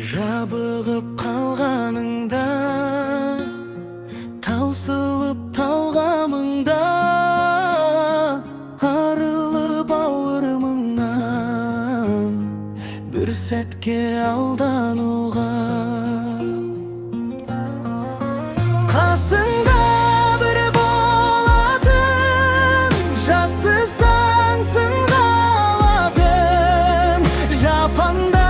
жабығып қалғаныңда, таусылып талғамыңда, арылып ауырмыңнан бір сәтке алдануға. Қасыңда бір болатын, жасысаң сынға алатын, жапанда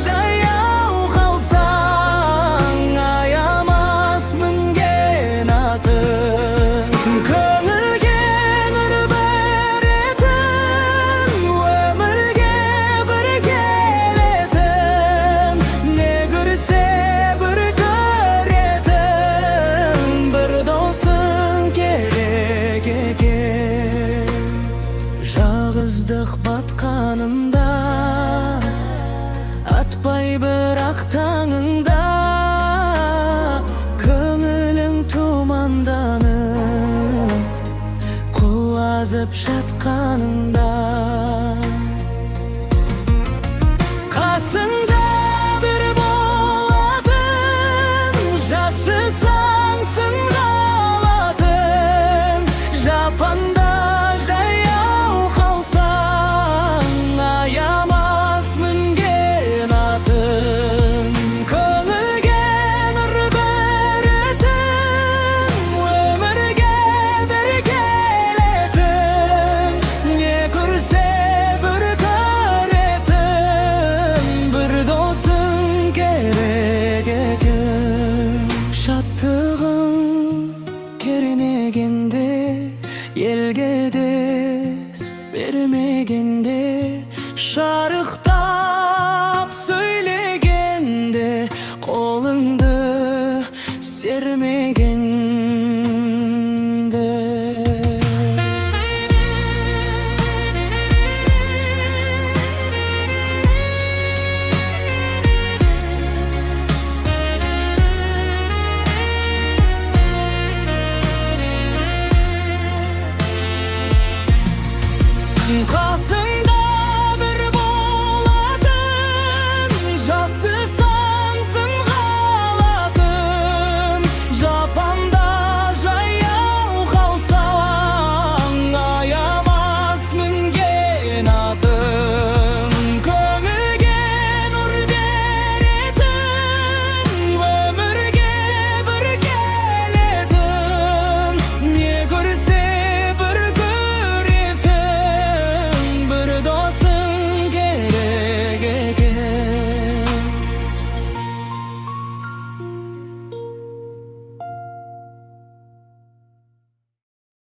жаяу қалсаң аямас мінген атын. Көңілге нұр беретін, өмірге бір келетін, не көрсе бір көретін, бір досың керек екен. Жалғыздық батқанында, атпай бірақ таңыңда, көңілің тұманданып құлазып жатқанында. Қасыңда бір болатын, жасысаң сынға алатын, жапанда жаяу қалсаң аямас мінген атын. Көңілге нұр беретін, өмірге бір келетін, не көрсе бір көретін, бір досың керек екен. Шаттығың кернегенде, елге дес бермегенде, шарықта